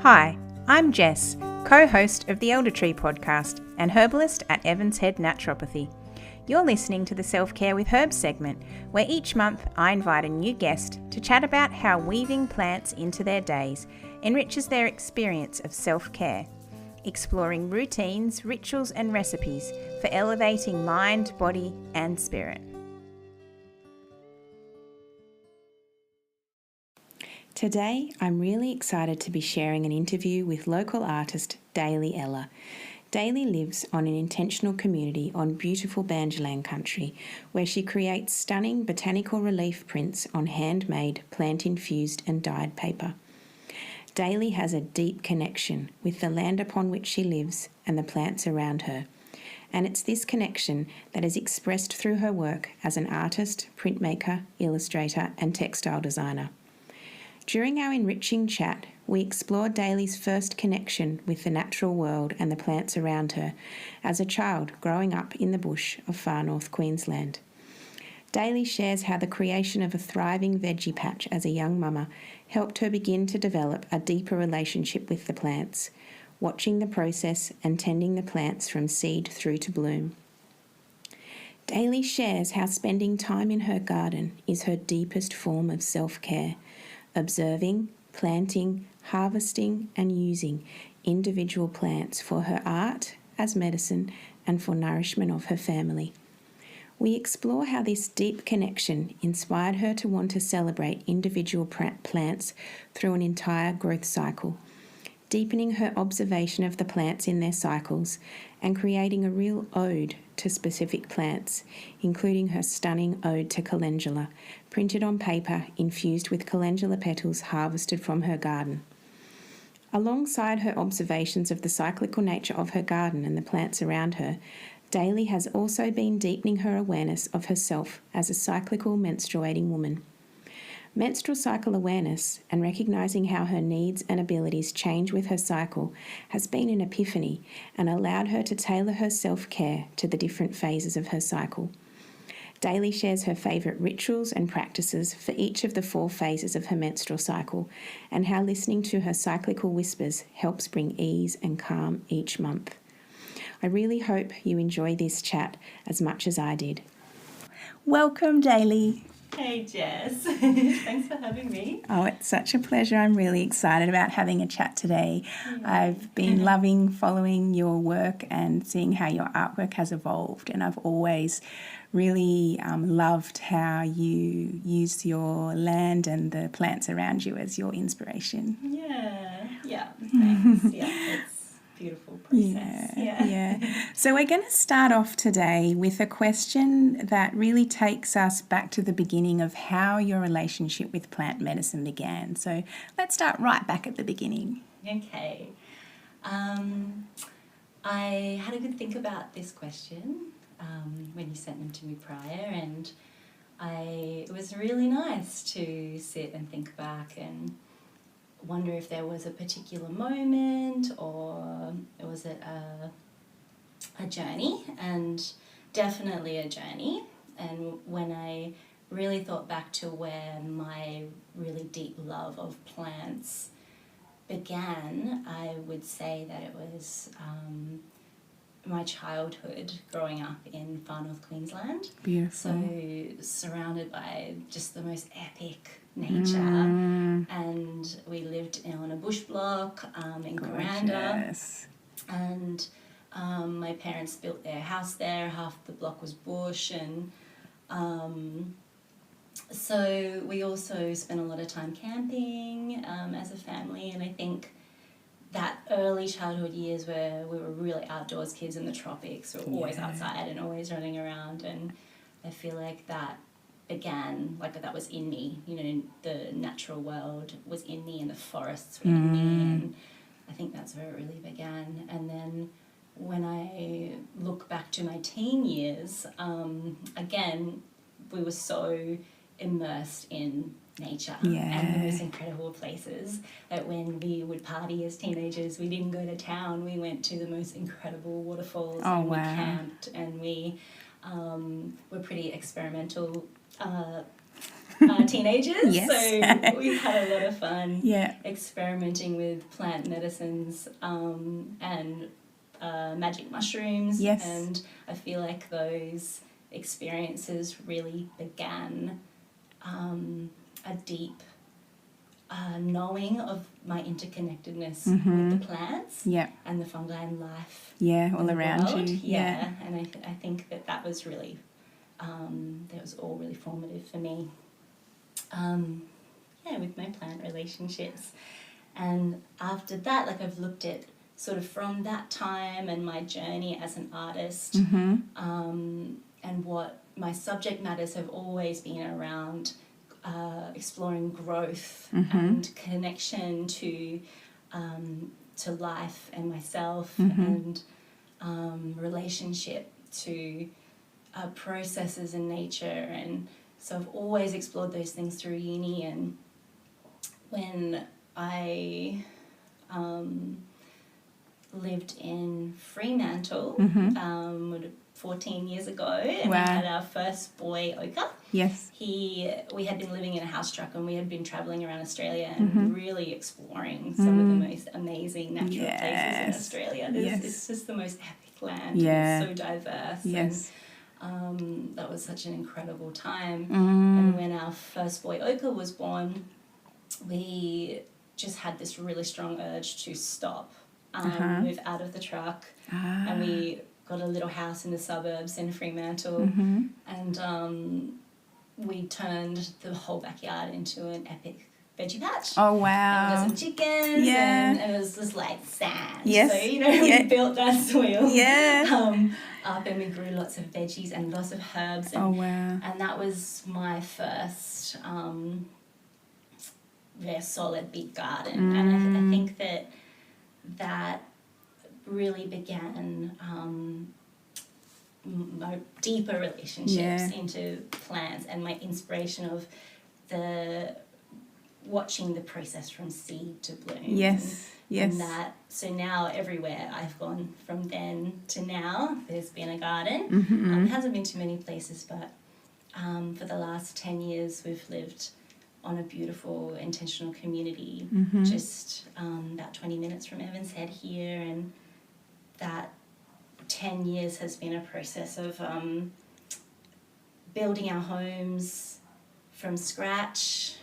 Hi, I'm Jess, co-host of the Elder Tree podcast and herbalist at Evans Head Naturopathy. You're listening to the Self-Care with Herbs segment, where each month I invite a new guest to chat about how weaving plants into their days enriches their experience of self-care, exploring routines, rituals and recipes for elevating mind, body and spirit. Today, I'm really excited to be sharing an interview with local artist Dalee Ella. Dalee lives on an intentional community on beautiful Banjalan country where she creates stunning botanical relief prints on handmade, plant-infused and dyed paper. Dalee has a deep connection with the land upon which she lives and the plants around her. And it's this connection that is expressed through her work as an artist, printmaker, illustrator and textile designer. During our enriching chat, we explored Dalee's first connection with the natural world and the plants around her as a child growing up in the bush of Far North Queensland. Dalee shares how the creation of a thriving veggie patch as a young mama helped her begin to develop a deeper relationship with the plants, watching the process and tending the plants from seed through to bloom. Dalee shares how spending time in her garden is her deepest form of self-care, observing, planting, harvesting and using individual plants for her art, as medicine and for nourishment of her family. We explore how this deep connection inspired her to want to celebrate individual plants through an entire growth cycle, deepening her observation of the plants in their cycles and creating a real ode to specific plants, including her stunning ode to Calendula, printed on paper infused with calendula petals harvested from her garden. Alongside her observations of the cyclical nature of her garden and the plants around her, Dalee has also been deepening her awareness of herself as a cyclical menstruating woman. Menstrual cycle awareness and recognising how her needs and abilities change with her cycle has been an epiphany and allowed her to tailor her self-care to the different phases of her cycle. Dalee shares her favourite rituals and practices for each of the 4 phases of her menstrual cycle and how listening to her cyclical whispers helps bring ease and calm each month. I really hope you enjoy this chat as much as I did. Welcome, Dalee. Hey Jess, thanks for having me. Oh, it's such a pleasure. I'm really excited about having a chat today. Yeah. I've been loving following your work and seeing how your artwork has evolved, and I've always really loved how you use your land and the plants around you as your inspiration. Yeah, thanks. It's beautiful process. Yeah. So we're going to start off today with a question that really takes us back to the beginning of how your relationship with plant medicine began. So let's start right back at the beginning. Okay. I had a good think about this question when you sent them to me prior, and it was really nice to sit and think back and wonder if there was a particular moment or was it a journey, and definitely a journey. And when I really thought back to where my really deep love of plants began, I would say that it was my childhood growing up in Far North Queensland. Beautiful. So surrounded by just the most epic nature, and we lived on a bush block in Calendula, and my parents built their house there. Half the block was bush, and so we also spent a lot of time camping as a family. And I think that early childhood years where we were really outdoors kids in the tropics, we were always outside and always running around, and I feel like that began, like that was in me, the natural world was in me and the forests were in me, and I think that's where it really began. And then when I look back to my teen years, again, we were so immersed in nature and the most incredible places that when we would party as teenagers, we didn't go to town, we went to the most incredible waterfalls, and we camped, and we were pretty experimental teenagers. Yes. So we've had a lot of fun Yeah. experimenting with plant medicines and magic mushrooms. Yes. And I feel like those experiences really began a deep knowing of my interconnectedness with the plants Yeah. and the fungi and life. Yeah, all in the around world. you. Yeah, and I think that was really, that was all really formative for me. With my plant relationships. And after that, like I've looked at sort of from that time and my journey as an artist, and what my subject matters have always been around exploring growth and connection to life and myself and relationship to processes in nature. And so I've always explored those things through uni. And when I lived in Fremantle 14 years ago, and we had our first boy, Oka. Yes. We had been living in a house truck, and we had been travelling around Australia and really exploring some of the most amazing natural places in Australia. It's just the most epic land. Yeah. It's so diverse. Yes. And that was such an incredible time. And when our first boy, Oka, was born, we just had this really strong urge to stop, move out of the truck, and we got a little house in the suburbs in Fremantle, and we turned the whole backyard into an epic veggie patch. Oh, wow. And we got some chickens, and it was just like sand. Yes. So, we built that soil up, and we grew lots of veggies and lots of herbs. And, oh, wow. And that was my first solid big garden. And I think that really began my deeper relationships into plants and my inspiration of watching the process from seed to bloom. Yes. And that, so now everywhere I've gone from then to now, there's been a garden. It hasn't been too many places, but for the last 10 years we've lived on a beautiful intentional community, just about 20 minutes from Evans Head here, and that 10 years has been a process of building our homes from scratch,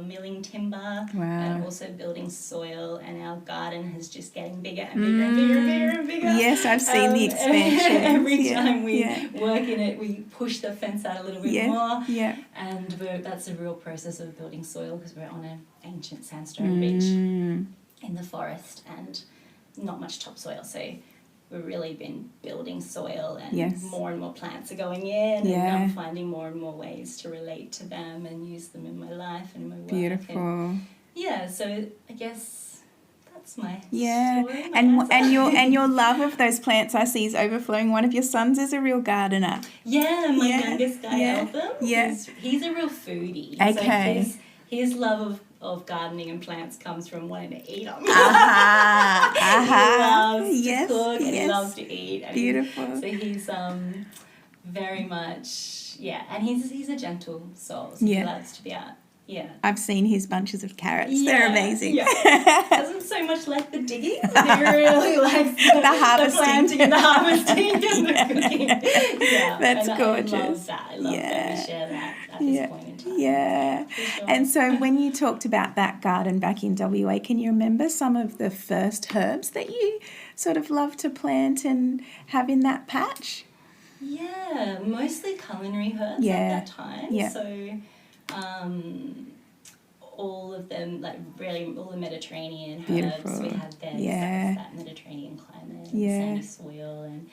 milling timber, and also building soil, and our garden is just getting bigger and bigger and bigger and bigger and bigger. Yes, I've seen the expansion. Every time we work in it, we push the fence out a little bit more. Yeah. And that's a real process of building soil, because we're on an ancient sandstone ridge in the forest and not much topsoil. So we've really been building soil, and more and more plants are going in, and I'm finding more and more ways to relate to them and use them in my life and in my work. Beautiful. And, so I guess that's my story. And your love of those plants I see is overflowing. One of your sons is a real gardener. Yeah, my youngest guy, Eltham. Yeah. He's a real foodie. Okay. So his love of gardening and plants comes from wanting to eat them. He loves to cook, and he loves to eat. And beautiful. So he's very much, and he's a gentle soul. So he loves to be out. Yeah. I've seen his bunches of carrots. They're amazing. Yeah. Doesn't so much like the digging. He really likes the harvesting. The planting and the harvesting and the cooking. Yeah. That's gorgeous. I love that. I love that we share that at this point in time. Yeah. Sure. And so when you talked about that garden back in WA, can you remember some of the first herbs that you sort of loved to plant and have in that patch? Yeah, mostly culinary herbs at that time. Yeah. So all of them, like really all the Mediterranean herbs we had there. Yeah. That Mediterranean climate and sandy soil. And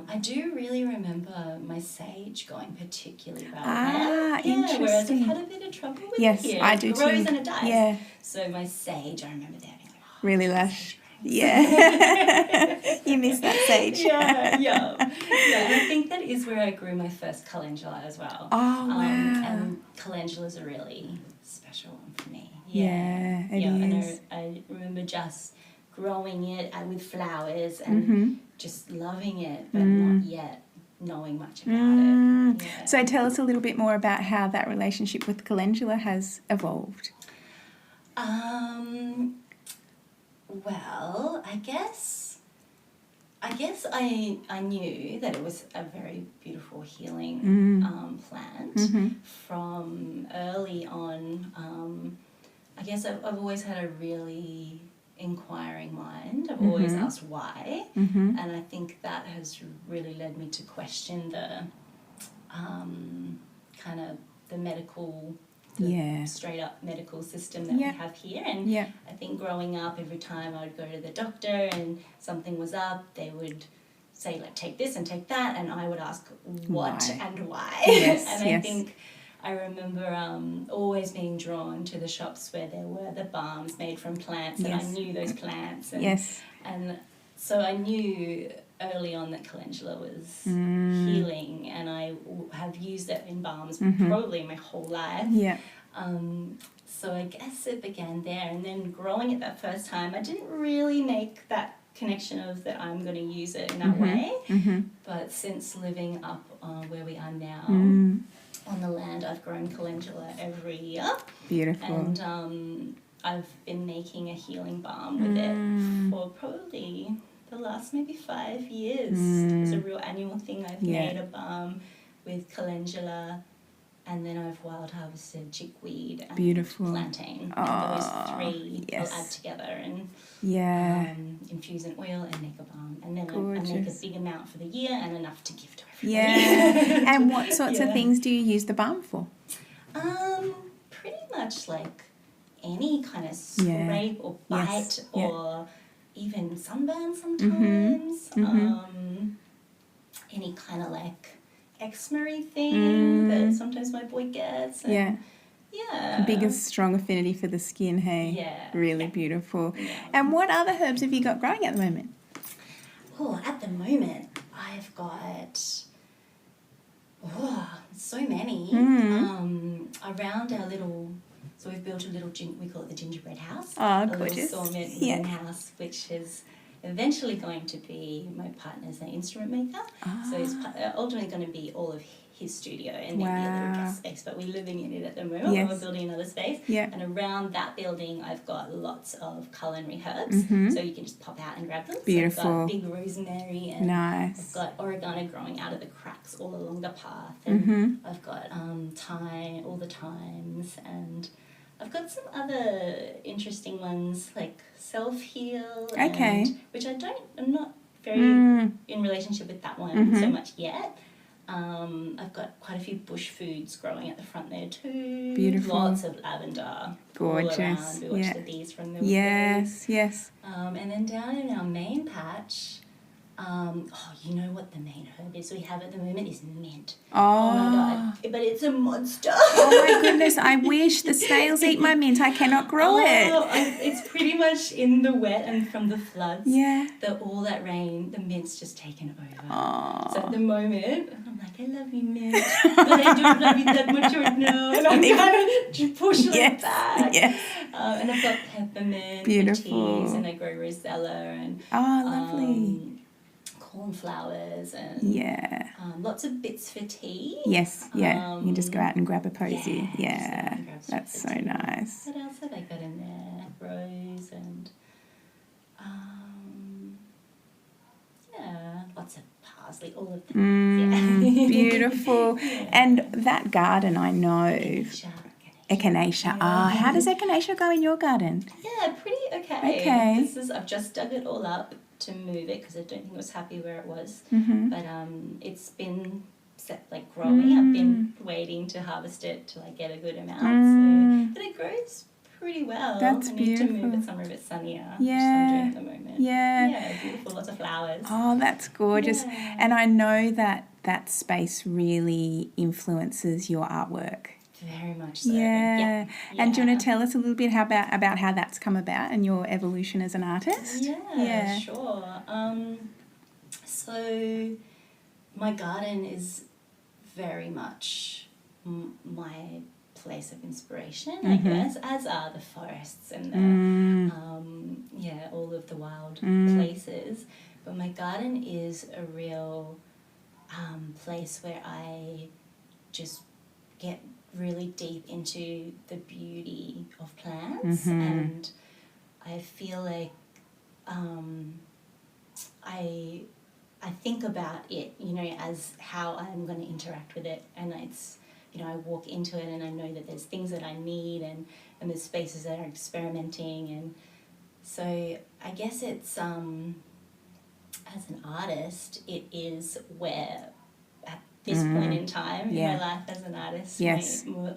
I do really remember my sage going particularly well there. Interesting. Whereas I've had a bit of trouble with yes, it here. I do it grows too. and it dies. Yeah. So my sage, I remember there being like, really lush. Yeah. You miss that sage. Yeah. And I think that is where I grew my first calendula as well. Oh, wow. And calendulas are really special one for me. Yeah, it is. And I remember just growing it with flowers and just loving it, but not yet knowing much about it. Yeah. So tell us a little bit more about how that relationship with Calendula has evolved. Well, I guess I knew that it was a very beautiful healing plant from early on. I guess I've always had a really inquiring mind. I've always asked why, and I think that has really led me to question the kind of the medical, straight up medical system that we have here. And I think growing up, every time I would go to the doctor and something was up, they would say, like, take this and take that, and I would ask what and why. I think I remember always being drawn to the shops where there were the balms made from plants, and I knew those plants. And, and so I knew early on that calendula was healing, and I have used it in balms probably my whole life. So I guess it began there, and then growing it that first time, I didn't really make that connection of that I'm going to use it in that way. But since living up where we are now, on the land, I've grown calendula every year. Beautiful. And I've been making a healing balm with it for probably the last maybe 5 years. It's a real annual thing. I've made a balm with calendula, and then I've wild harvested chickweed and plantain. And those three I'll add together and infuse in oil and make a balm. And then I make a big amount for the year and enough to give to everybody. And what sorts of things do you use the balm for? Pretty much like any kind of scrape or bite or even sunburn sometimes. Any kind of like eczema thing that sometimes my boy gets. And biggest strong affinity for the skin, hey? Really beautiful. And what other herbs have you got growing at the moment? Oh, at the moment I've got so many. Around our little, so we've built a little, we call it the gingerbread house. Oh, gorgeous. A little sawmill house, which is eventually going to be my partner's an instrument maker. So it's ultimately going to be all of his studio and maybe a little guest space, but we're living in it at the moment. We're building another space. And around that building I've got lots of culinary herbs, so you can just pop out and grab them. Beautiful. So I've got big rosemary, and I've got oregano growing out of the cracks all along the path, and I've got thyme, all the thymes, and I've got some other interesting ones like self-heal, which I'm not very in relationship with that one so much yet. I've got quite a few bush foods growing at the front there too. Beautiful. Lots of lavender. Gorgeous. All around. We watch the bees from the windows. And then down in our main patch, you know what the main herb is we have at the moment is mint. Oh my God. But it's a monster. Oh my goodness, I wish the snails eat my mint. I cannot grow it. It's pretty much in the wet and from the floods. All that rain, the mint's just taken over. So at the moment, I'm like, I love you, mint. But I don't love you that much right now. And I'm kind of pushing it back. And I've got peppermint for teas, and I grow rosella and lovely. Cornflowers and lots of bits for tea. You can just go out and grab a posy. That's so nice. What else have I got in there? Rose and lots of parsley, all of them. Beautiful. And that garden, I know. Echinacea. How does echinacea go in your garden? Yeah, pretty okay. I've just dug it all up to move it because I don't think it was happy where it was. But it's been growing. I've been waiting to harvest it till I get a good amount. But it grows pretty well. That's beautiful. I need to move it somewhere a bit sunnier, which I'm doing at the moment. Yeah, beautiful, lots of flowers. Oh, that's gorgeous. And I know that that space really influences your artwork. Very much so. And do you want to tell us a little bit about how that's come about and your evolution as an artist? Sure. So my garden is very much my place of inspiration, I guess, as are the forests and the all of the wild places. But my garden is a real place where I just get really deep into the beauty of plants, and I feel like I think about it, you know, as how I'm going to interact with it, and it's, you know, I walk into it and I know that there's things that I need, and there's spaces that are experimenting, and so I guess it's as an artist, it is where at this point in time in my life as an artist,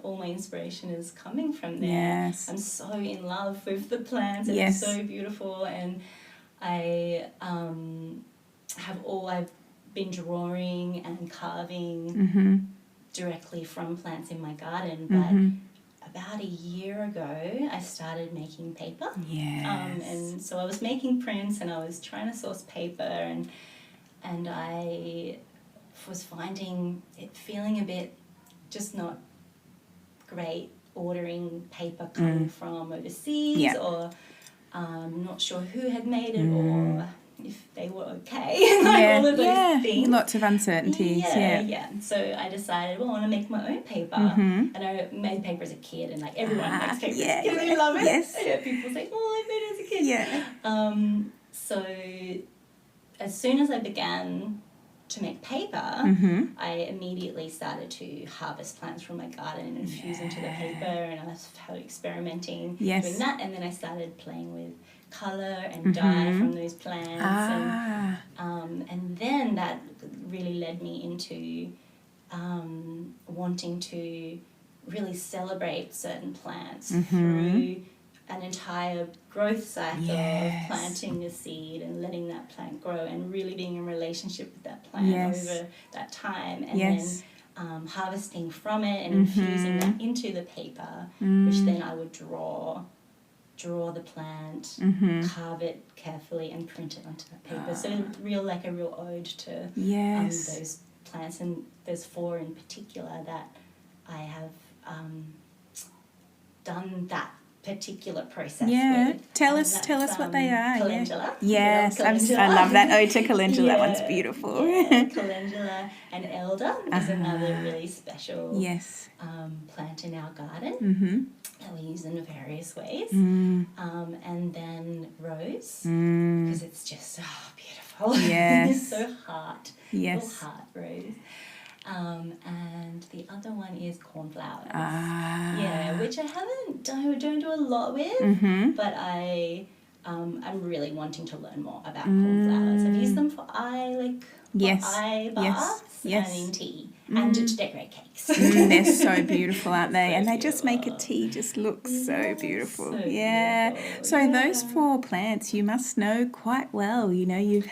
all my inspiration is coming from there. Yes. I'm so in love with the plants, and it's so beautiful, and I I've been drawing and carving directly from plants in my garden, but about a year ago I started making paper. And so I was making prints and I was trying to source paper, and I was finding it feeling a bit just not great ordering paper coming from overseas, or not sure who had made it or if they were okay, all of those things. Lots of uncertainties. So I decided, well, I want to make my own paper, and I made paper as a kid, and like everyone makes paper as a kid, and I love it. People say, oh, I made it as a kid. So as soon as I began to make paper, I immediately started to harvest plants from my garden and infuse into the paper, and I started experimenting doing that, and then I started playing with colour and dye from those plants, and then that really led me into wanting to really celebrate certain plants through an entire growth cycle of planting a seed and letting that plant grow and really being in relationship with that plant over that time, and then harvesting from it and infusing that into the paper, which then I would draw the plant, carve it carefully and print it onto the paper. So a real ode to those plants, and there's 4 in particular that I have done that particular process with. Tell us what they are. Calendula. Yes, Calendula. I love that ode to calendula. That one's beautiful. Calendula and elder is another really special plant in our garden that we use in various ways. And then rose, because it's just so beautiful. It's so heart. Little heart rose. And the other one is cornflowers. Which I don't do a lot with, but I'm really wanting to learn more about cornflowers. I've used them for eye baths and in tea, and to decorate cakes. They're so beautiful, aren't they? And they just make a tea just look so beautiful. So those 4 plants you must know quite well. You know, you've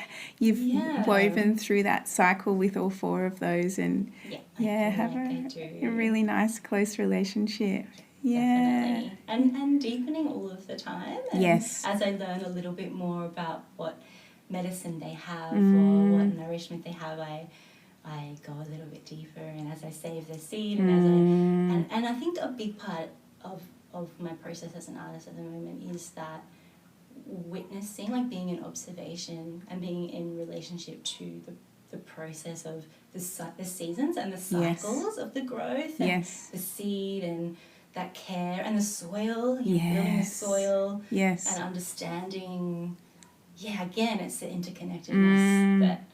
woven through that cycle with all 4 of those, and have a really nice close relationship. Definitely. And deepening all of the time. And as I learn a little bit more about what medicine they have or what nourishment they have, I go a little bit deeper, and as I save the seed, and I think a big part of my process as an artist at the moment is that witnessing, like being in observation and being in relationship to the process of the seasons and the cycles of the growth and the seed and that care and the soil, building the soil and understanding, again, it's the interconnectedness that,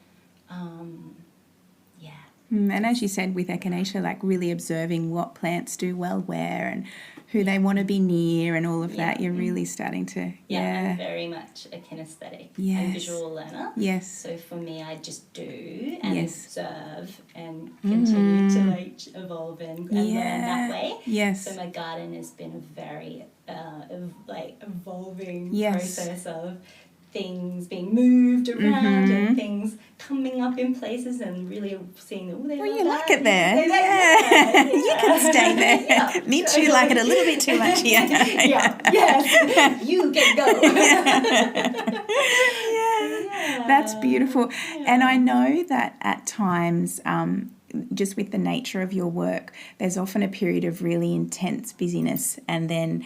and as you said with echinacea, like really observing what plants do well where and who they want to be near and all of that, you're really starting to, I'm very much a kinesthetic and visual learner. So for me, I just do and observe and continue to like evolve and learn that way. So my garden has been a very evolving process of things being moved around and things coming up in places and really seeing you like it there. You can stay there. Me too, like it a little bit too much here. You can go. That's beautiful. And I know that at times, just with the nature of your work, there's often a period of really intense busyness, and then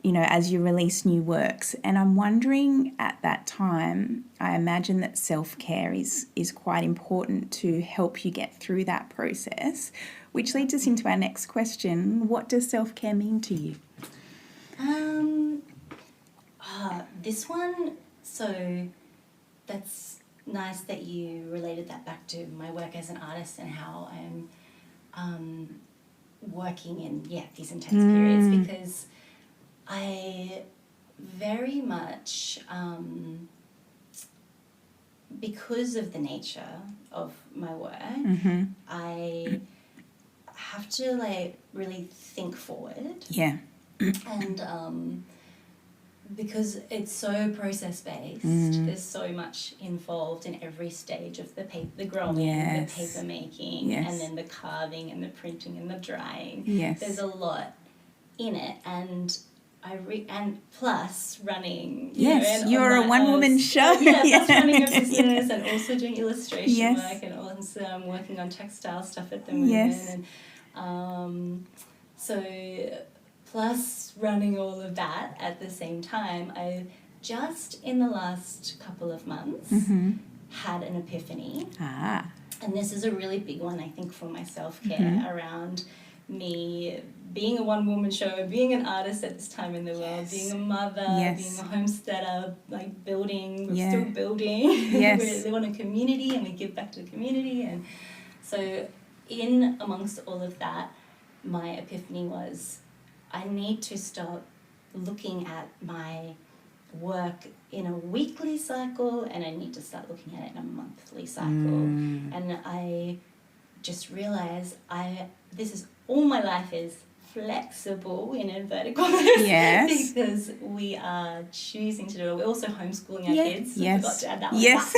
as you release new works. And I'm wondering at that time, I imagine that self-care is quite important to help you get through that process, which leads us into our next question. What does self-care mean to you? This one, so that's nice that you related that back to my work as an artist and how I'm working in, these intense periods, because I very much, because of the nature of my work, I have to really think forward. Yeah. And because it's so process-based, there's so much involved in every stage of the growing, the paper making, and then the carving and the printing and the drying. Yes. There's a lot in it, and and plus running. Yes, you're a one-woman show. Plus running a business and also doing illustration work, and also I'm working on textile stuff at the moment. Yes. And so plus running all of that at the same time, I just in the last couple of months had an epiphany. And this is a really big one, I think, for my self-care around me being a one-woman show, being an artist at this time in the world, being a mother, being a homesteader, building, we're still building. We live on a community and we give back to the community. And so in amongst all of that, my epiphany was I need to stop looking at my work in a weekly cycle, and I need to start looking at it in a monthly cycle. And I just realized this is all my life is flexible in inverted commas because we are choosing to do it. We're also homeschooling our kids. So I forgot to add that one. Yes,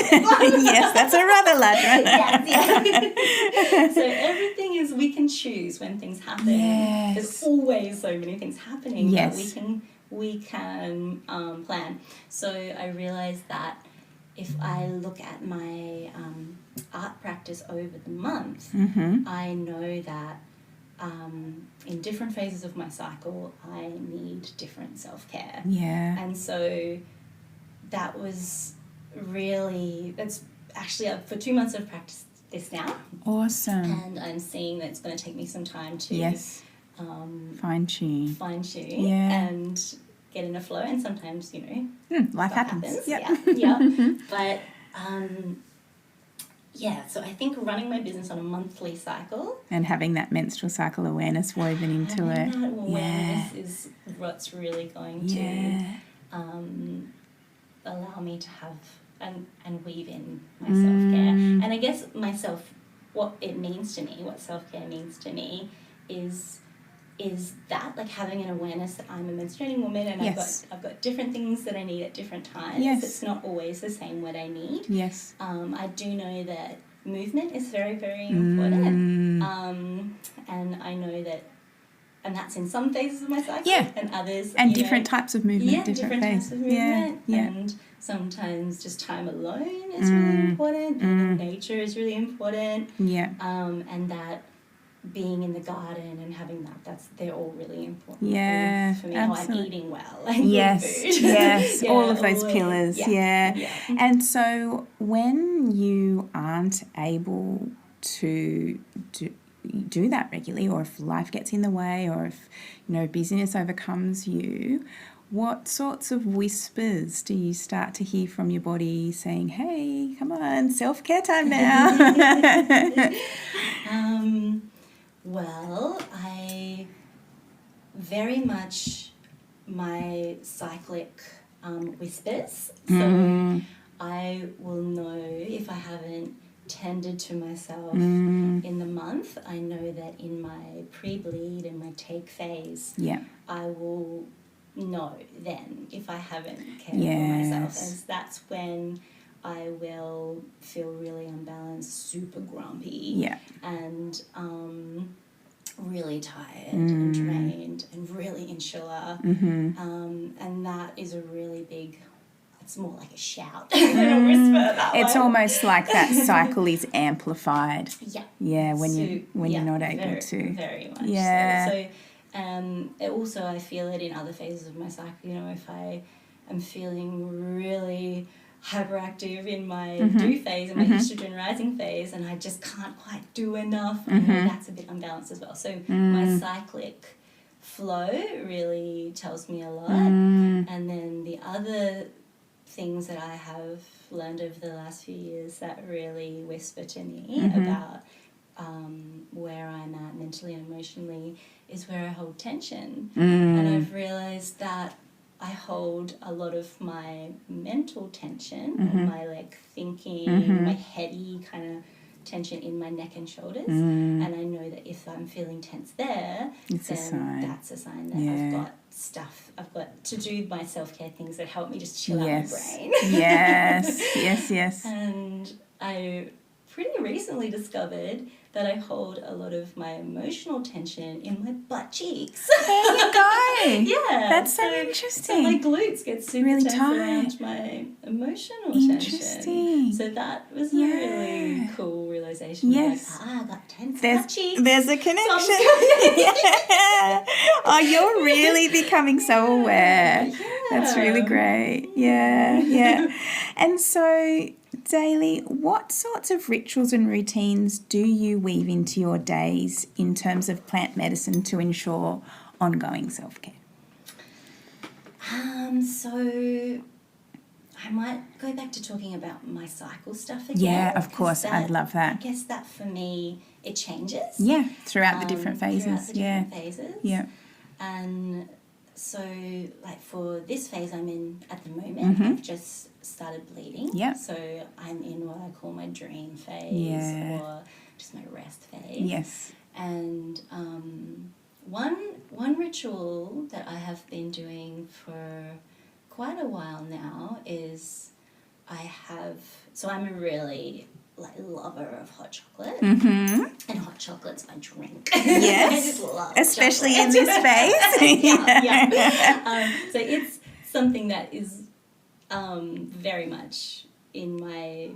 that's a rather large one. So everything is we can choose when things happen. There's always so many things happening that we can plan. So I realized that if I look at my art practice over the month, I know that in different phases of my cycle, I need different self-care. And so that was that's actually for 2 months I've practiced this now. Awesome. And I'm seeing that it's going to take me some time to fine-tune and get in a flow. And sometimes, life happens. But so I think running my business on a monthly cycle and having that menstrual cycle awareness woven into it. That awareness is what's really going to allow me to have and weave in my self-care. And I guess what it means to me, what self-care means to me is that having an awareness that I'm a menstruating woman and I've got different things that I need at different times. It's not always the same what I need. I do know that movement is very, very important. And I know that, and that's in some phases of my cycle and others. And different types of movement. Different types of movement. And sometimes just time alone is really important. And nature is really important. And that being in the garden and having they're all really important for me. How I'm eating well and food. All of those pillars. And so when you aren't able to do that regularly, or if life gets in the way, or if busyness overcomes you, what sorts of whispers do you start to hear from your body saying, hey, come on, self-care time now? Well, I very much my cyclic whispers. So I will know if I haven't tended to myself in the month. I know that in my pre-bleed and my take phase, I will know then if I haven't cared for myself. And that's when I will feel really unbalanced, super grumpy, and really tired and drained and really insular. And that is a really big, it's more like a shout than a whisper. It's almost like that cycle is amplified. When you're not able to. Very much. So Also, I feel it in other phases of my cycle. You know, if I am feeling really hyperactive in my do phase, in my estrogen rising phase, and I just can't quite do enough, I know that's a bit unbalanced as well. So my cyclic flow really tells me a lot. And then the other things that I have learned over the last few years that really whisper to me about where I'm at mentally and emotionally is where I hold tension. And I've realised that I hold a lot of my mental tension, my like thinking, my heady kind of tension in my neck and shoulders. And I know that if I'm feeling tense there, It's a sign. that's a sign that I've got to do my self-care things that help me just chill out my brain. Yes. And I pretty recently discovered that I hold a lot of my emotional tension in my butt cheeks. There you go. Yeah. That's so interesting. So my glutes get super Really tense tight. around my emotional Interesting. tension. So that was a really cool realization. Yes. Like, I got tense butt cheeks. There's a connection. Oh, you're really becoming so aware. Yeah. That's really great. Yeah. And so, Dalee, what sorts of rituals and routines do you weave into your days in terms of plant medicine to ensure ongoing self-care? So I might go back to talking about my cycle stuff again. Yeah, of course. I'd love that. I guess that for me, it changes. Yeah, throughout the different phases. Throughout the different phases. Yeah. And so, like, for this phase I'm in at the moment, I've just started bleeding. Yeah. So I'm in what I call my dream phase or just my rest phase. Yes. And one ritual that I have been doing for quite a while now is I'm a really lover of hot chocolate, and hot chocolate's my drink. Yes, I just love especially chocolate. in this phase. yeah. So it's something that is very much in my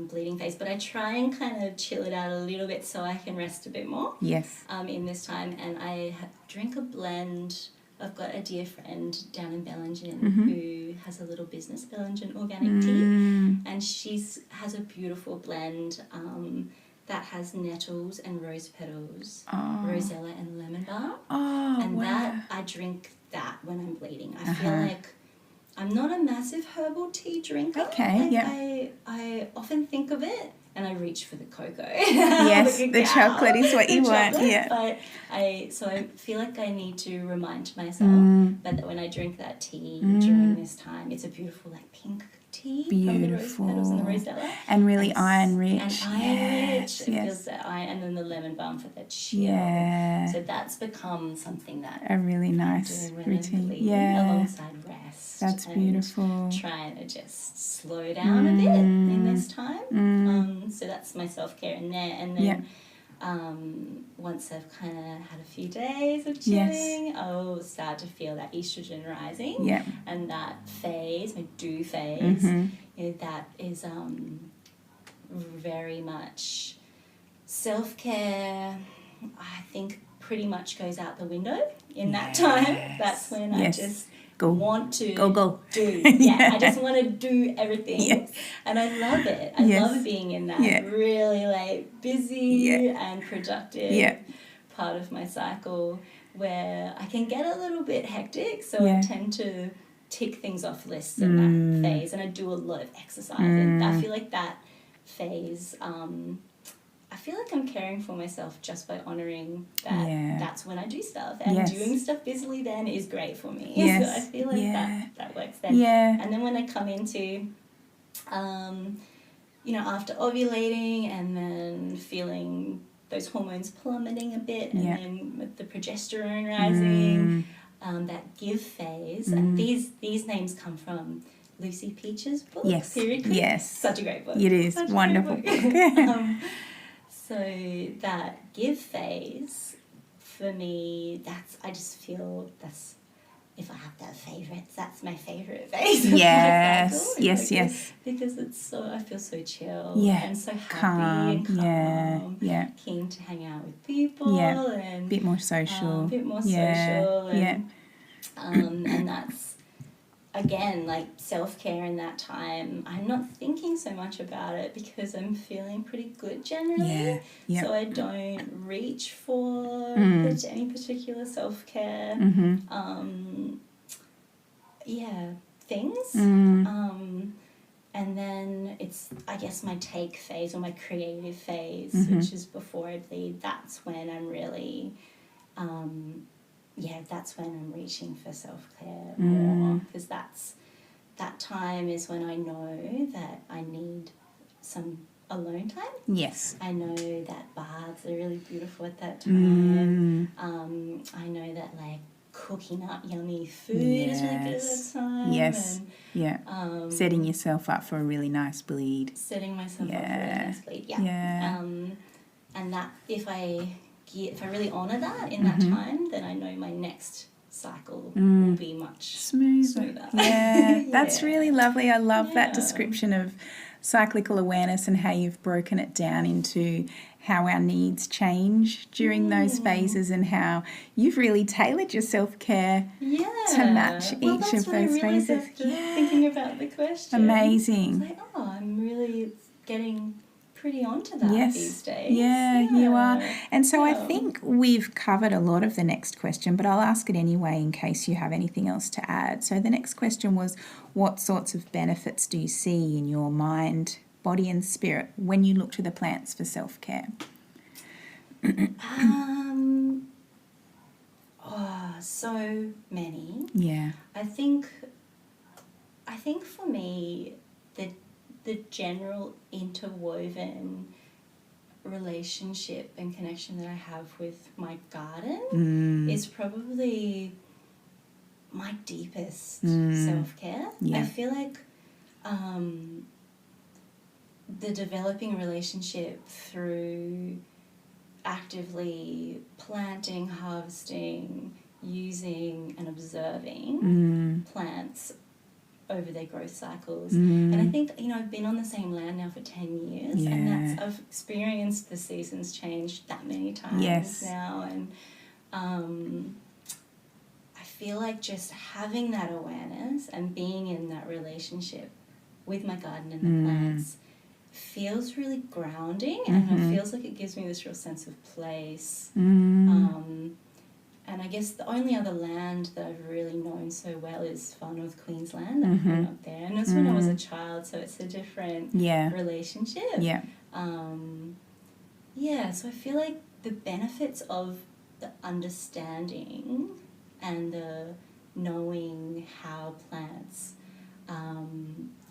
bleeding phase, but I try and kind of chill it out a little bit so I can rest a bit more. Yes. In this time, and I drink a blend. I've got a dear friend down in Bellingen who has a little business, Bellingen Organic Tea, and she has a beautiful blend that has nettles and rose petals, rosella and lemon balm. That I drink that when I'm bleeding. I feel like I'm not a massive herbal tea drinker. Okay, I often think of it and I reach for the cocoa. Yes, the chocolate is what you want. Yeah. But I feel like I need to remind myself that when I drink that tea during this time, it's a beautiful pink tea from the rose petals and the rosella. And really iron rich. And iron rich. It feels that iron, and then the lemon balm for that chill. Yeah. So that's become something that a really nice routine. Alongside rest. That's beautiful. Trying to just slow down a bit in this time. So that's my self-care in there. And then once I've kind of had a few days of chilling, I'll start to feel that estrogen rising. Yeah. And that phase, my do phase, that is very much self-care, I think pretty much goes out the window in that time. That's when I just want to do. I just want to do everything. And I love it. I love being in that really busy and productive part of my cycle where I can get a little bit hectic, so I tend to tick things off lists in that phase, and I do a lot of exercise, and I feel like that phase I feel like I'm caring for myself just by honouring that that's when I do stuff, and doing stuff busily then is great for me. So I feel like that works then. And then when I come into after ovulating and then feeling those hormones plummeting a bit, and then with the progesterone rising, that give phase, and these names come from Lucy Peach's book, Period Creep. Yes. Such a great book. It is. Such Wonderful. So that give phase, for me, I just feel that's if I have to have favourites, that's my favourite phase of Yes, my cycle. yes, yes. Because it's so, I feel so chill and so happy calm, and calm. yeah. Keen to hang out with people and a bit more social. social and that's, again, like self-care in that time. I'm not thinking so much about it because I'm feeling pretty good generally. So I don't reach for any particular self-care things. And then it's, I guess, my take phase or my creative phase, which is before I bleed. That's when I'm really that's when I'm reaching for self-care more, because that time is when I know that I need some alone time. Yes. I know that baths are really beautiful at that time. I know that like cooking up yummy food is really good at that time. Yes. And, setting yourself up for a really nice bleed. Setting myself up for a really nice bleed. And that if I really honour that in that time, then I know my next cycle will be much smoother. That's really lovely. I love that description of cyclical awareness and how you've broken it down into how our needs change during those phases and how you've really tailored your self-care to match each of those phases. Thinking about the question. Amazing. It's like, I'm really getting pretty onto that these days. You are. And so I think we've covered a lot of the next question, but I'll ask it anyway in case you have anything else to add. So the next question was, what sorts of benefits do you see in your mind, body and spirit when you look to the plants for self-care? So many. Yeah. I think for me, the general interwoven relationship and connection that I have with my garden is probably my deepest self-care. I feel like the developing relationship through actively planting, harvesting, using and observing plants over their growth cycles. And I think, I've been on the same land now for 10 years and I've experienced the seasons change that many times now, and I feel like just having that awareness and being in that relationship with my garden and the plants feels really grounding and it feels like it gives me this real sense of place. And I guess the only other land that I've really known so well is Far North Queensland. I've grown up there, and it's when I was a child, so it's a different relationship. So I feel like the benefits of the understanding and the knowing how plants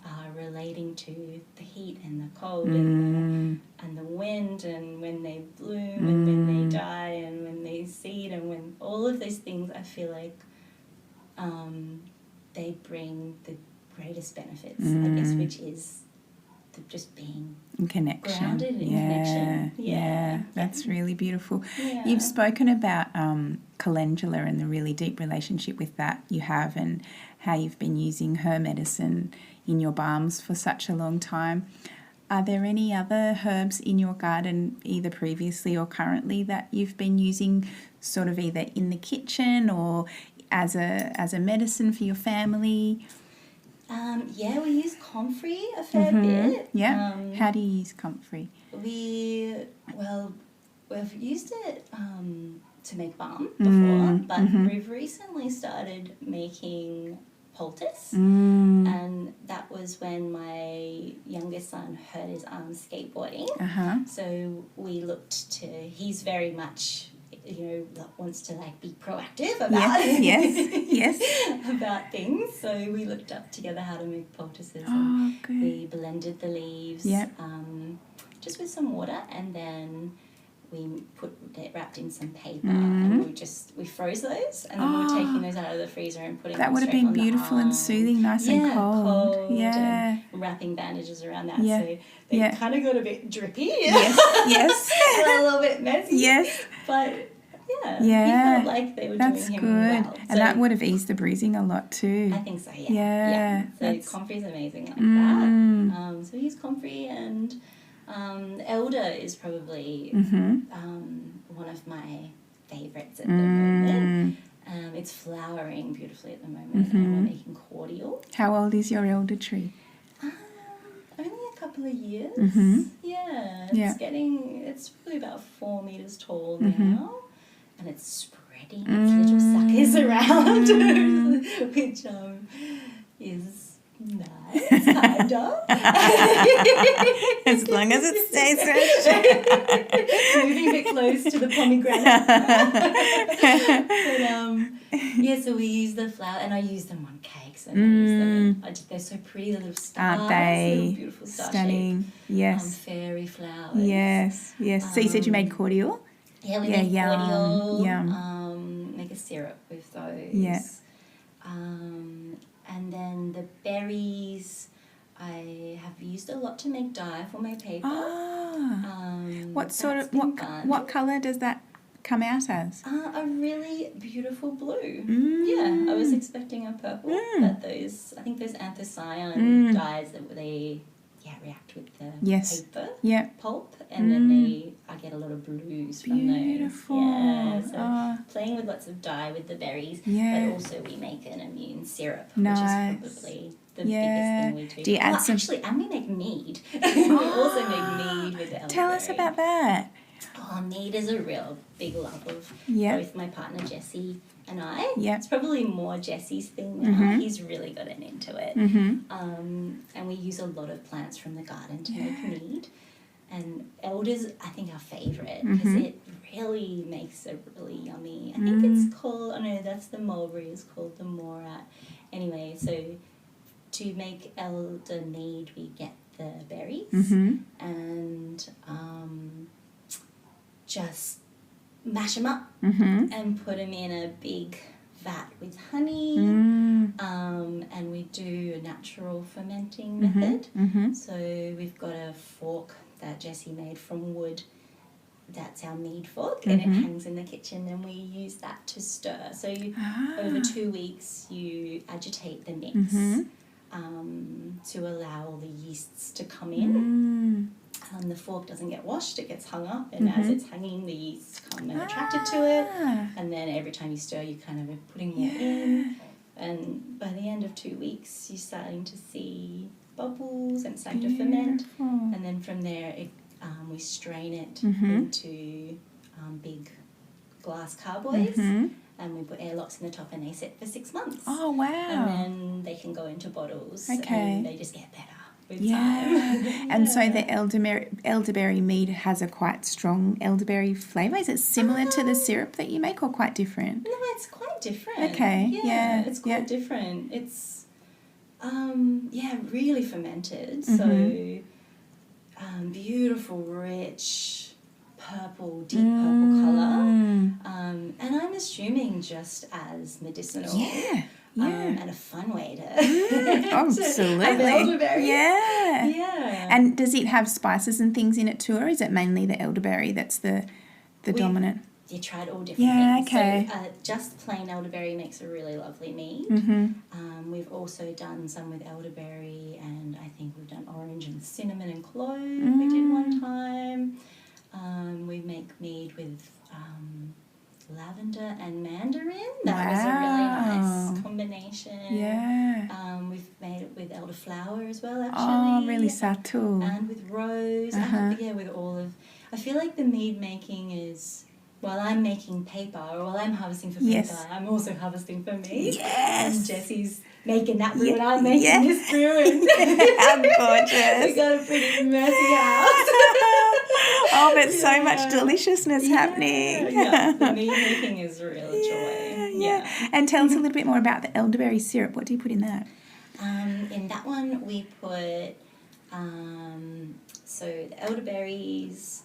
are relating to the heat and the cold and the wind, and when they bloom and when they die and when they seed and when all of those things, I feel like they bring the greatest benefits, I guess, which is just being grounded in connection. That's really beautiful. You've spoken about calendula and the really deep relationship with that you have, and how you've been using her medicine in your balms for such a long time. Are there any other herbs in your garden, either previously or currently, that you've been using sort of either in the kitchen or as a medicine for your family? We use comfrey a fair bit. How do you use comfrey? We've used it to make balm before, but we've recently started making poultice, and that was when my youngest son hurt his arm skateboarding. So we looked to, he's very much, wants to be proactive about about things. So we looked up together how to make poultices, and we blended the leaves just with some water, and then we put it wrapped in some paper, and we froze those, and then we were taking those out of the freezer and putting them straight on the arm. That would have been beautiful and soothing, nice and cold. And wrapping bandages around that, so they kind of got a bit drippy. Yes. And a little bit messy. Yes. But Yeah. Yeah. He felt like they were That's doing him good. well. And that would have eased the bruising a lot too. I think so, yeah. Yeah. So Comfrey's amazing like that. So he's Comfrey, and Elder is probably one of my favourites at the moment. It's flowering beautifully at the moment, and we're making cordial. How old is your elder tree? Only a couple of years. Yeah, it's probably about 4 meters tall now, and it's spreading its little suckers around, which is nice, kind of. As long as it stays fresh. Moving a bit close to the pomegranate. But so we use the flower, and I use them on cakes, and I use them. They're so pretty, the little stars, aren't they? little beautiful star Stunning. shape, Yes. fairy flowers. Yes. So you said you made cordial. Yeah, we make cordial. Yum. Make a syrup with those. Yeah. And then the berries, I have used a lot to make dye for my paper. What colour does that come out as? A really beautiful blue. Yeah, I was expecting a purple, but I think those anthocyan dyes that they react with the paper pulp, and then I get a lot of blues from those. Beautiful. Yeah, so playing with lots of dye with the berries, but also we make an immune syrup, which is probably the biggest thing we do. Do you add some? Actually, and we make mead. We also make mead with elderberry. Tell us about that. Mead is a real big love of both my partner Jesse and I. It's probably more Jesse's thing now. He's really gotten into it. And we use a lot of plants from the garden to make mead. And elder's, I think, our favourite because it really makes a really yummy. I think it's called, that's the mulberry, it's called the morat. Anyway, so to make elder mead, we get the berries and just mash them up and put them in a big vat with honey. And we do a natural fermenting method. So we've got a fork that Jessie made from wood. That's our mead fork, and it hangs in the kitchen, and we use that to stir. So over 2 weeks, you agitate the mix to allow all the yeasts to come in. The fork doesn't get washed, it gets hung up, and as it's hanging, the yeasts come and attracted to it, and then every time you stir, you kind of are putting more in, and by the end of 2 weeks, you're starting to see bubbles and starting to ferment, and then from there, we strain it into big glass carboys, and we put airlocks in the top, and they sit for 6 months. Oh, wow. And then they can go into bottles, and they just get better. And so the elderberry mead has a quite strong elderberry flavour. Is it similar to the syrup that you make, or quite different? No, it's quite different. It's quite different. It's really fermented. So beautiful, rich purple, deep purple colour. And I'm assuming just as medicinal. And a fun way to absolutely have elderberry. And does it have spices and things in it too, or is it mainly the elderberry that's the dominant? You tried all different things. So just plain elderberry makes a really lovely mead. We've also done some with elderberry, and I think we've done orange and cinnamon and clove. We did one time. We make mead with lavender and mandarin. That was a really nice combination. We've made it with elderflower as well, actually. Oh, really subtle. And with rose. With all of... I feel like the mead making is... While I'm making paper, or while I'm harvesting for paper, I'm also harvesting for mead. And Jessie's making that brew, and I'm making this brew. And how gorgeous. We got a pretty messy house. But so much deliciousness happening. The mead making is a real joy. And tell us a little bit more about the elderberry syrup. What do you put in that? In that one, we put so the elderberries.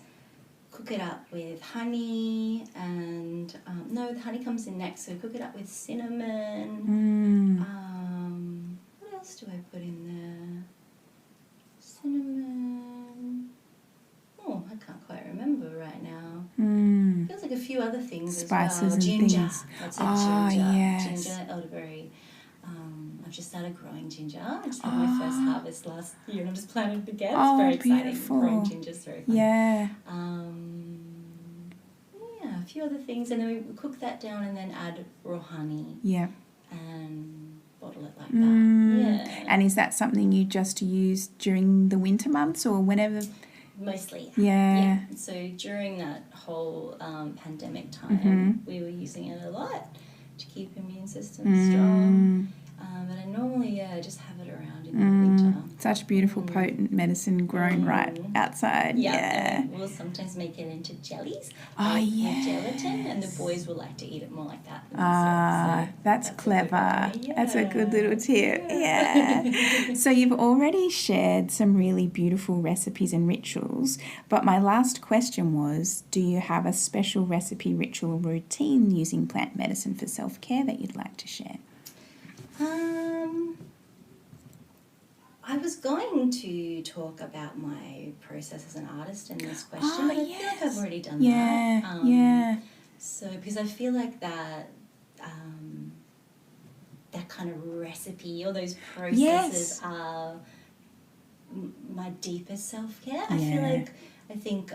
Cook it up with honey, and the honey comes in next, so cook it up with cinnamon. What else do I put in there? Cinnamon. Oh, I can't quite remember right now. Feels like a few other things spices as well. and Ginger. things. Lots of ginger. Yes. Ginger, elderberry. I've just started growing ginger. I just had my first harvest last year and I'm just planting it again. It's very exciting. Beautiful. Growing ginger is very fun. Yeah. A few other things, and then we cook that down and then add raw honey. Yeah. And bottle it like that. Yeah. And is that something you just use during the winter months or whenever? Mostly. Yeah. So during that whole pandemic time, we were using it a lot to keep immune system strong. But I normally, just have it around in the winter. Such beautiful, potent medicine grown right outside. Yeah. And we'll sometimes make it into jellies. Yes. With gelatin, and the boys will like to eat it more like that. So that's clever. That's a good little tip. Yeah. So you've already shared some really beautiful recipes and rituals, but my last question was, do you have a special recipe, ritual, routine using plant medicine for self-care that you'd like to share? I was going to talk about my process as an artist in this question, but I feel like I've already done that. So, because I feel like that that kind of recipe or those processes are my deepest self-care. I think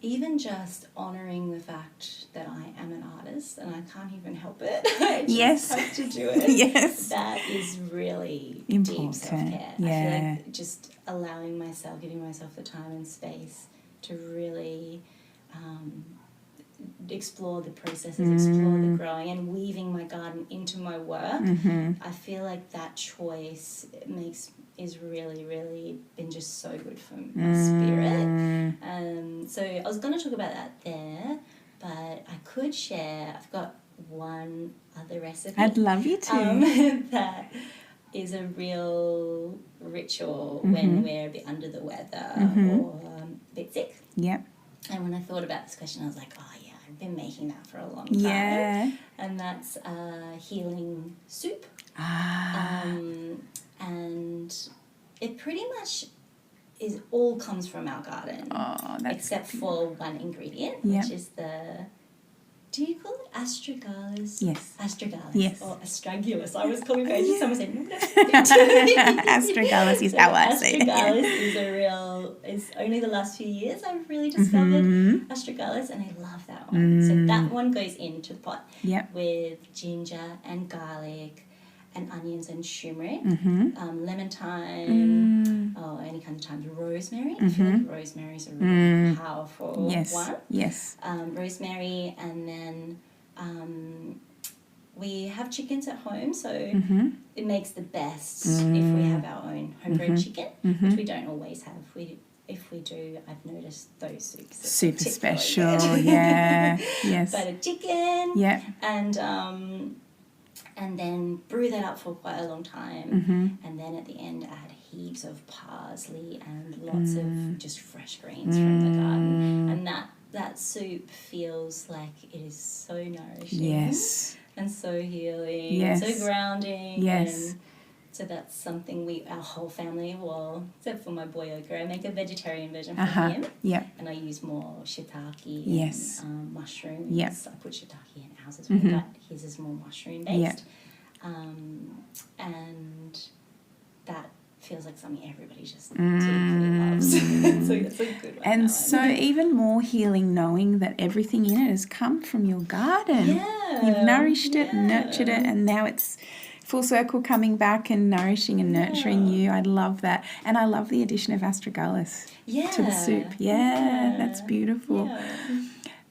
even just honouring the fact that I am an artist and I can't even help it. I just have to do it. That is really important. Deep self-care. I feel like just allowing myself, giving myself the time and space to really explore the processes, explore the growing and weaving my garden into my work. I feel like that choice is really, really been just so good for my spirit. So I was going to talk about that there, but I could share, I've got one other recipe. I'd love you to. That is a real ritual when we're a bit under the weather or a bit sick. Yep. And when I thought about this question, I was like, I've been making that for a long time. And that's healing soup. And it pretty much all comes from our garden. Except for one ingredient, which is do you call it astragalus? Yes. Astragalus. Yes. Or astragalus. I was calling it. Someone said, astragalus is how I say it. Astragalus is only the last few years I've really discovered astragalus, and I love that one. So that one goes into the pot with ginger and garlic and onions and turmeric, lemon thyme, any kind of thyme, rosemary. I feel like rosemary is a really powerful one. Yes. Rosemary, and then we have chickens at home, so it makes the best if we have our own homebred chicken, which we don't always have. If we do, I've noticed those soups are super special. Yeah. Yes. Butter chicken. Yeah. And then brew that up for quite a long time. And then at the end add heaps of parsley and lots of just fresh greens from the garden. And that soup feels like it is so nourishing. Yes. And so healing. Yes. And so grounding. Yes. And so that's something our whole family, except for my boy Oka, I make a vegetarian version for him. Yeah. And I use more shiitake and mushrooms. Yeah. I put shiitake in ours as well, but his is more mushroom based. Yeah. And that feels like something everybody just deeply loves. So that's a good one. And so even more healing knowing that everything in it has come from your garden. Yeah. You've nourished it, nurtured it, and now it's full circle coming back and nourishing and nurturing you. I love that. And I love the addition of astragalus to the soup. Yeah, that's beautiful. Yeah.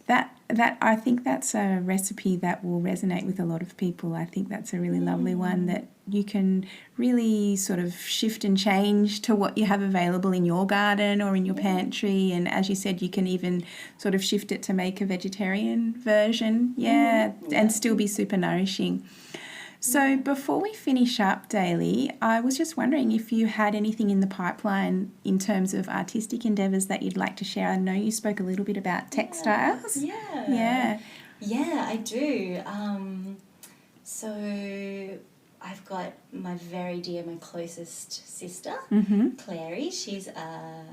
That I think that's a recipe that will resonate with a lot of people. I think that's a really lovely one that you can really sort of shift and change to what you have available in your garden or in your pantry. And as you said, you can even sort of shift it to make a vegetarian version. And still be super nourishing. So before we finish up, Dalee, I was just wondering if you had anything in the pipeline in terms of artistic endeavours that you'd like to share. I know you spoke a little bit about textiles. Yeah, I do. So I've got my very dear, my closest sister, Clary. She's a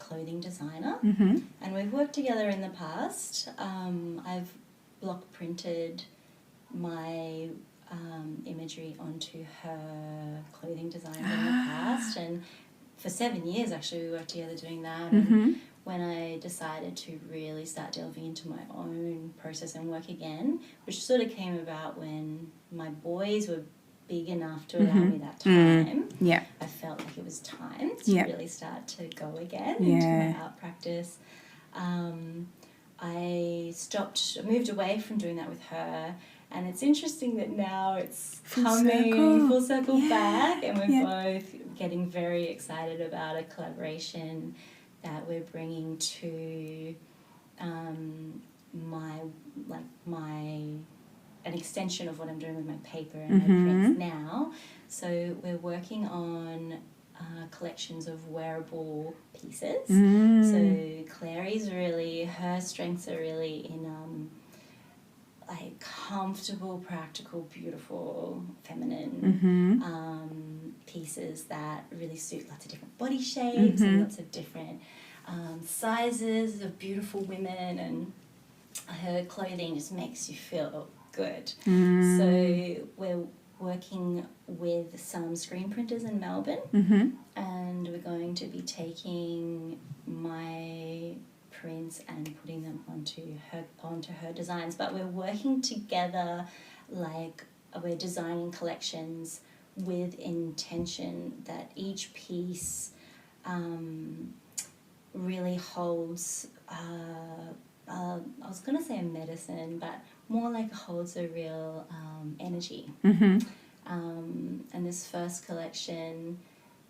clothing designer, Mm-hmm. and we've worked together in the past. I've block printed my imagery onto her clothing designs in the past, and for 7 years actually we worked together doing that. Mm-hmm. And when I decided to really start delving into my own process and work again, which sort of came about when my boys were big enough to allow me that time, I felt like it was time to really start to go again into my art practice. I moved away from doing that with her, and it's interesting that now it's coming full circle back, and we're both getting very excited about a collaboration that we're bringing to an extension of what I'm doing with my paper and my prints now. So we're working on collections of wearable pieces. So Clary's her strengths are really in like comfortable, practical, beautiful, feminine pieces that really suit lots of different body shapes and lots of different sizes of beautiful women, and her clothing just makes you feel good. So we're working with some screen printers in Melbourne, and we're going to be taking my prints and putting them onto her designs. But we're working together, like we're designing collections with intention that each piece really holds I was going to say a medicine, but more like holds a real energy. And this first collection,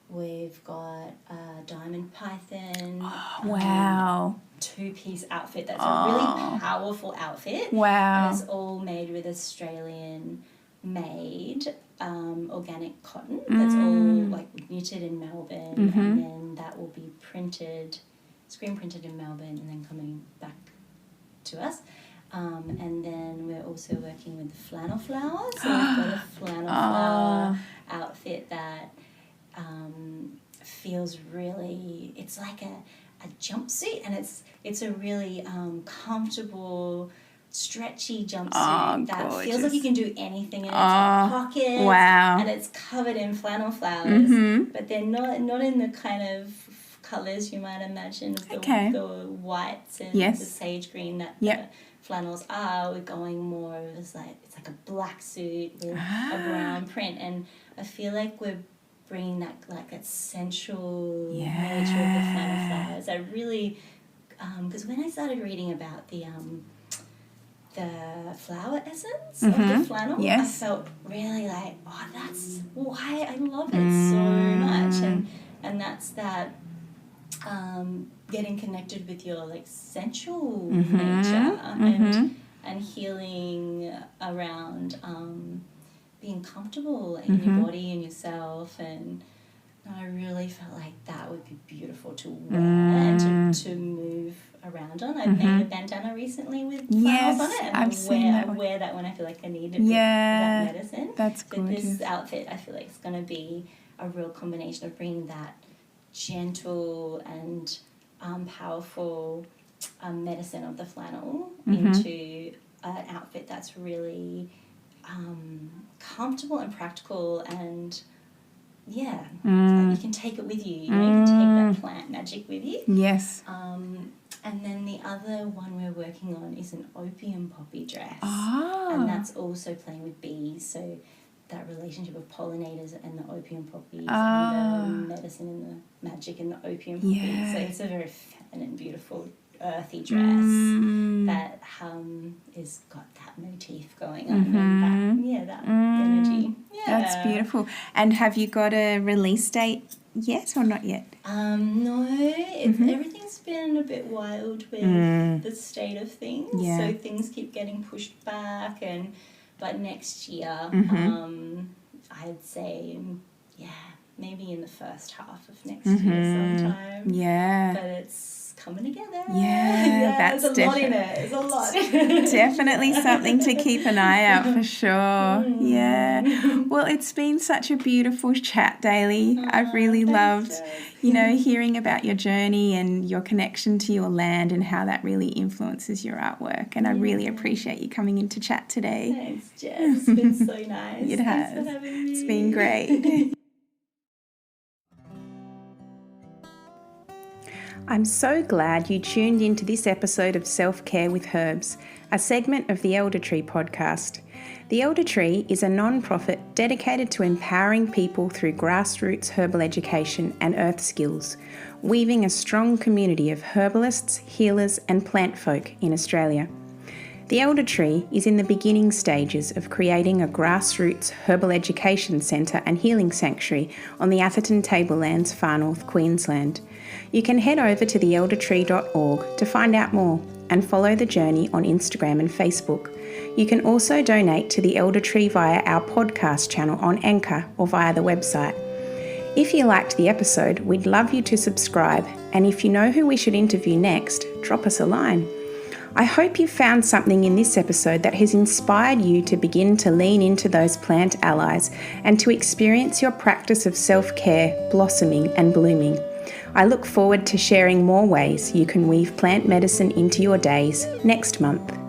we've got a diamond python. Wow. 2-piece outfit that's a really powerful outfit. Wow. And it's all made with Australian made organic cotton that's all like knitted in Melbourne, and then that will be screen printed in Melbourne and then coming back to us. And then we're also working with the flannel flower. So we've got a flannel flower outfit that feels really, it's like a jumpsuit, and it's a really comfortable, stretchy jumpsuit that gorgeous. feels like you can do anything in it. It's got pockets, and it's covered in flannel flowers, but they're not in the kind of colours you might imagine of the whites and the sage green that the flannels are. We're going more as it's like a black suit with a brown print, and I feel like we're bringing that sensual nature of the flannel flowers. I really, because when I started reading about the flower essence of the flannel, I felt really like, that's why I love it so much, and that's that getting connected with your sensual nature and healing around being comfortable in your body and yourself, and I really felt like that would be beautiful to wear and to move around on. I've made a bandana recently with flowers on it, and I wear that when I feel like I need a bit of that medicine. That's gorgeous. gorgeous. This outfit, I feel like it's going to be a real combination of bringing that gentle and powerful medicine of the flannel into an outfit that's really comfortable and practical, and you can take it with you. You can take that plant magic with you. Yes. And then the other one we're working on is an opium poppy dress, and that's also playing with bees. So that relationship of pollinators and the opium poppies and the medicine and the magic and the opium poppies. So it's a very feminine, beautiful, earthy dress that is got that motif going on and that energy. Yeah. That's beautiful. And have you got a release date yet or not yet? No, everything's been a bit wild with the state of things. So things keep getting pushed back, but next year, I'd say, maybe in the first half of next year sometime. Yeah. But it's coming together. Yeah, that's there's a lot in it. There's a lot. Definitely something to keep an eye out for sure. Yeah. Well, it's been such a beautiful chat, Dalee. I've really loved, hearing about your journey and your connection to your land and how that really influences your artwork. And I really appreciate you coming in to chat today. Thanks, Jess. It's been so nice. It has. Thanks for having me. It's been great. I'm so glad you tuned into this episode of Self-Care with Herbs, a segment of the Elder Tree podcast. The Elder Tree is a non-profit dedicated to empowering people through grassroots herbal education and earth skills, weaving a strong community of herbalists, healers and plant folk in Australia. The Elder Tree is in the beginning stages of creating a grassroots herbal education centre and healing sanctuary on the Atherton Tablelands, Far North Queensland. You can head over to theeldertree.org to find out more and follow the journey on Instagram and Facebook. You can also donate to the Elder Tree via our podcast channel on Anchor or via the website. If you liked the episode, we'd love you to subscribe, and if you know who we should interview next, drop us a line. I hope you found something in this episode that has inspired you to begin to lean into those plant allies and to experience your practice of self-care blossoming and blooming. I look forward to sharing more ways you can weave plant medicine into your days next month.